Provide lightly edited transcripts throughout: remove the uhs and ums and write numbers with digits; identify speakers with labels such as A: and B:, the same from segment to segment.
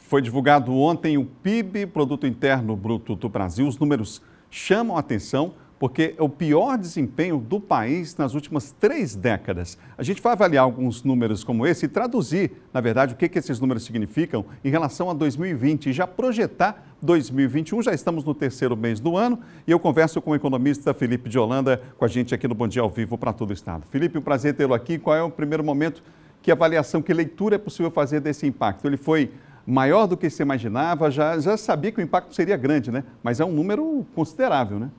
A: Foi divulgado ontem o PIB, Produto Interno Bruto do Brasil. Os números chamam a atenção porque é o pior desempenho do país nas últimas 3 décadas. A gente vai avaliar alguns números como esse e traduzir, na verdade, o que esses números significam em relação a 2020 e já projetar 2021. Já estamos no 3º mês do ano e eu converso com o economista Felipe de Holanda, com a gente aqui no Bom Dia ao Vivo para todo o estado. Felipe, um prazer tê-lo aqui. Qual é o primeiro momento, que avaliação, que leitura é possível fazer desse impacto? Ele foi maior do que se imaginava, já sabia que o impacto seria grande, né? Mas é um número considerável, né?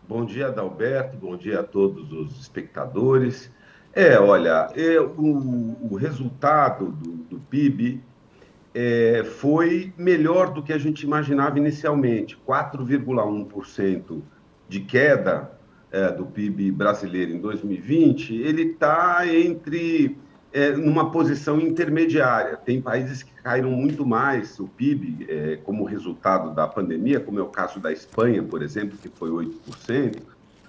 B: Bom dia, Adalberto, bom dia a todos os espectadores. Olha, o resultado do PIB foi melhor do que a gente imaginava inicialmente. 4,1% de queda do PIB brasileiro em 2020, ele está numa posição intermediária. Tem países que caíram muito mais o PIB como resultado da pandemia, como é o caso da Espanha, por exemplo, que foi 8%,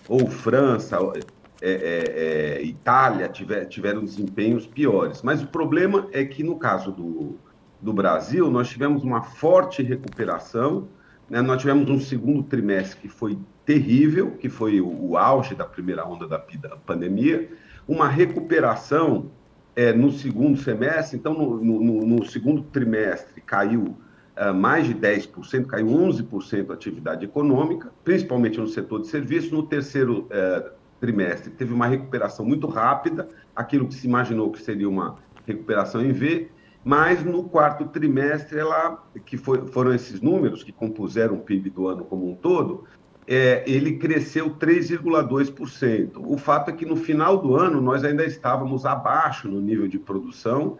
B: ou França, Itália tiveram desempenhos piores. Mas o problema é que, no caso do Brasil, nós tivemos uma forte recuperação, né? Nós tivemos um segundo trimestre que foi terrível, que foi o auge da primeira onda da pandemia, uma recuperação no segundo semestre. Então, no segundo trimestre caiu mais de 10%, caiu 11% a atividade econômica, principalmente no setor de serviços. No terceiro trimestre teve uma recuperação muito rápida, aquilo que se imaginou que seria uma recuperação em V, mas no quarto trimestre, foram esses números que compuseram o PIB do ano como um todo, ele cresceu 3,2%. O fato é que no final do ano nós ainda estávamos abaixo no nível de produção,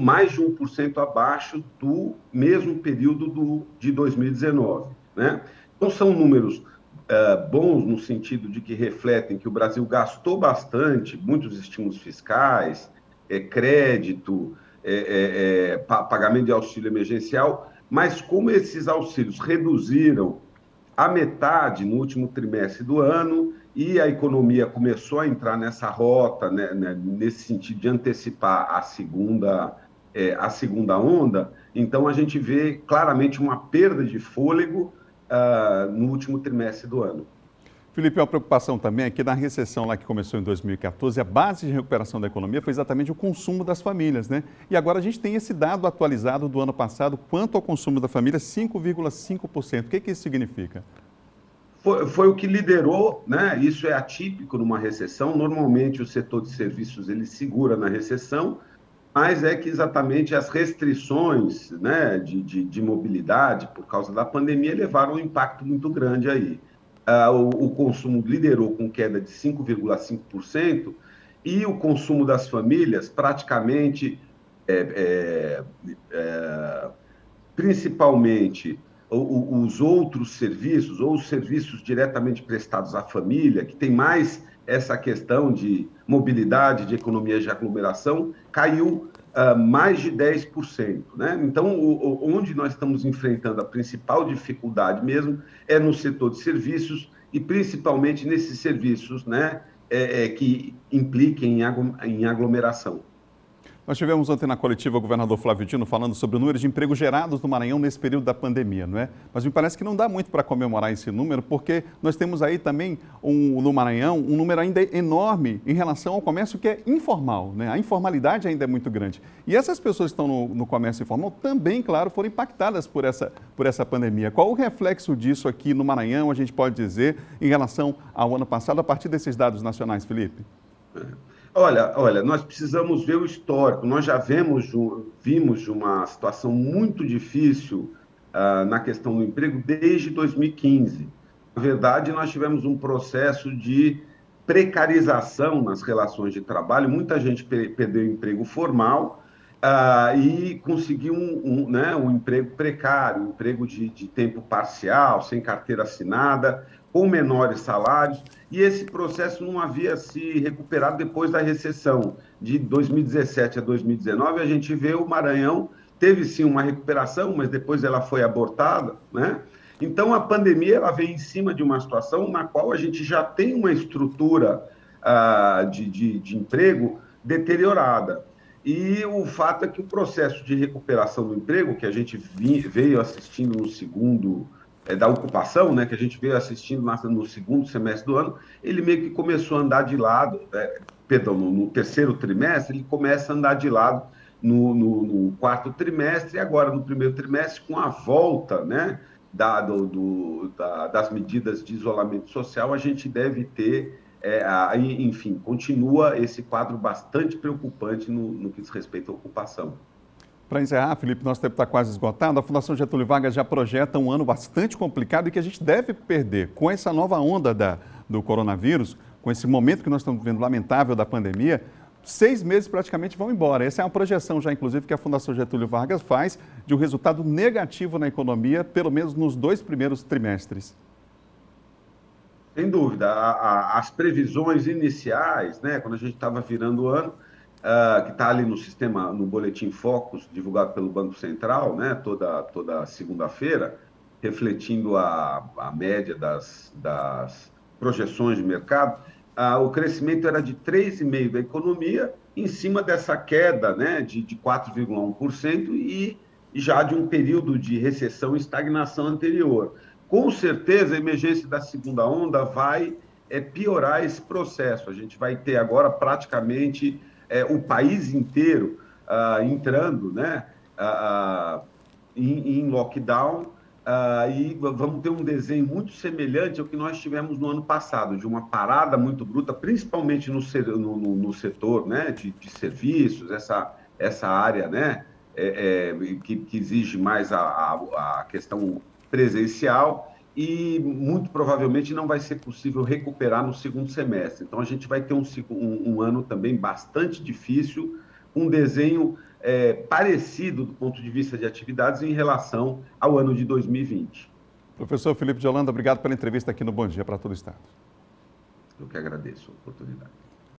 B: mais de 1% abaixo do mesmo período de 2019, né? Então são números bons no sentido de que refletem que o Brasil gastou bastante, muitos estímulos fiscais, crédito, pagamento de auxílio emergencial, mas como esses auxílios reduziram a metade no último trimestre do ano e a economia começou a entrar nessa rota, né, nesse sentido de antecipar a segunda onda, então a gente vê claramente uma perda de fôlego no último trimestre do ano.
A: Felipe, uma preocupação também é que na recessão lá que começou em 2014, a base de recuperação da economia foi exatamente o consumo das famílias, né? E agora a gente tem esse dado atualizado do ano passado, quanto ao consumo da família, 5,5%. O que isso significa?
B: Foi o que liderou, né? Isso é atípico numa recessão. Normalmente o setor de serviços ele segura na recessão, mas é que exatamente as restrições, né, de mobilidade por causa da pandemia levaram um impacto muito grande aí. O consumo liderou com queda de 5,5% e o consumo das famílias praticamente, principalmente os outros serviços ou os serviços diretamente prestados à família, que tem mais essa questão de mobilidade, de economia de aglomeração, caiu mais de 10%, né? Então, onde nós estamos enfrentando a principal dificuldade mesmo é no setor de serviços e principalmente nesses serviços, né, que impliquem em aglomeração.
A: Nós tivemos ontem na coletiva o governador Flávio Dino falando sobre o número de empregos gerados no Maranhão nesse período da pandemia, não é? Mas me parece que não dá muito para comemorar esse número, porque nós temos aí também no Maranhão um número ainda enorme em relação ao comércio que é informal, né? A informalidade ainda é muito grande. E essas pessoas que estão no comércio informal também, claro, foram impactadas por essa pandemia. Qual o reflexo disso aqui no Maranhão, a gente pode dizer, em relação ao ano passado, a partir desses dados nacionais, Felipe?
B: Olha, nós precisamos ver o histórico. Nós já vimos uma situação muito difícil na questão do emprego desde 2015. Na verdade, nós tivemos um processo de precarização nas relações de trabalho. Muita gente perdeu o emprego formal e conseguiu um emprego precário, um emprego de tempo parcial, sem carteira assinada, com menores salários, e esse processo não havia se recuperado depois da recessão de 2017 a 2019. A gente vê o Maranhão teve sim uma recuperação, mas depois ela foi abortada, né? Então a pandemia ela vem em cima de uma situação na qual a gente já tem uma estrutura de emprego deteriorada. E o fato é que o processo de recuperação do emprego, que a gente veio assistindo no segundo, da ocupação, né, que a gente veio assistindo no segundo semestre do ano, ele meio que começou a andar de lado, perdão, no terceiro trimestre, ele começa a andar de lado no quarto trimestre, e agora no primeiro trimestre, com a volta, né, das medidas de isolamento social, a gente deve ter, enfim, continua esse quadro bastante preocupante no que diz respeito à ocupação.
A: Para encerrar, Felipe, nosso tempo está quase esgotado. A Fundação Getúlio Vargas já projeta um ano bastante complicado e que a gente deve perder. Com essa nova onda do coronavírus, com esse momento que nós estamos vivendo lamentável da pandemia, 6 meses praticamente vão embora. Essa é uma projeção já, inclusive, que a Fundação Getúlio Vargas faz de um resultado negativo na economia, pelo menos nos 2 primeiros trimestres.
B: Sem dúvida. As previsões iniciais, né, quando a gente estava virando o ano, que está ali no sistema, no Boletim Focus, divulgado pelo Banco Central, né, toda segunda-feira, refletindo a média das projeções de mercado, o crescimento era de 3,5% da economia, em cima dessa queda, né, de 4,1% e já de um período de recessão e estagnação anterior. Com certeza, a emergência da segunda onda vai piorar esse processo. A gente vai ter agora praticamente o país inteiro entrando, né, em lockdown, e vamos ter um desenho muito semelhante ao que nós tivemos no ano passado, de uma parada muito bruta, principalmente no setor, né, de serviços, essa área, né, que exige mais a questão presencial, e muito provavelmente não vai ser possível recuperar no segundo semestre. Então, a gente vai ter um ano também bastante difícil, um desenho parecido do ponto de vista de atividades em relação ao ano de 2020.
A: Professor Felipe de Holanda, obrigado pela entrevista aqui no Bom Dia para Todo o Estado.
B: Eu que agradeço a oportunidade.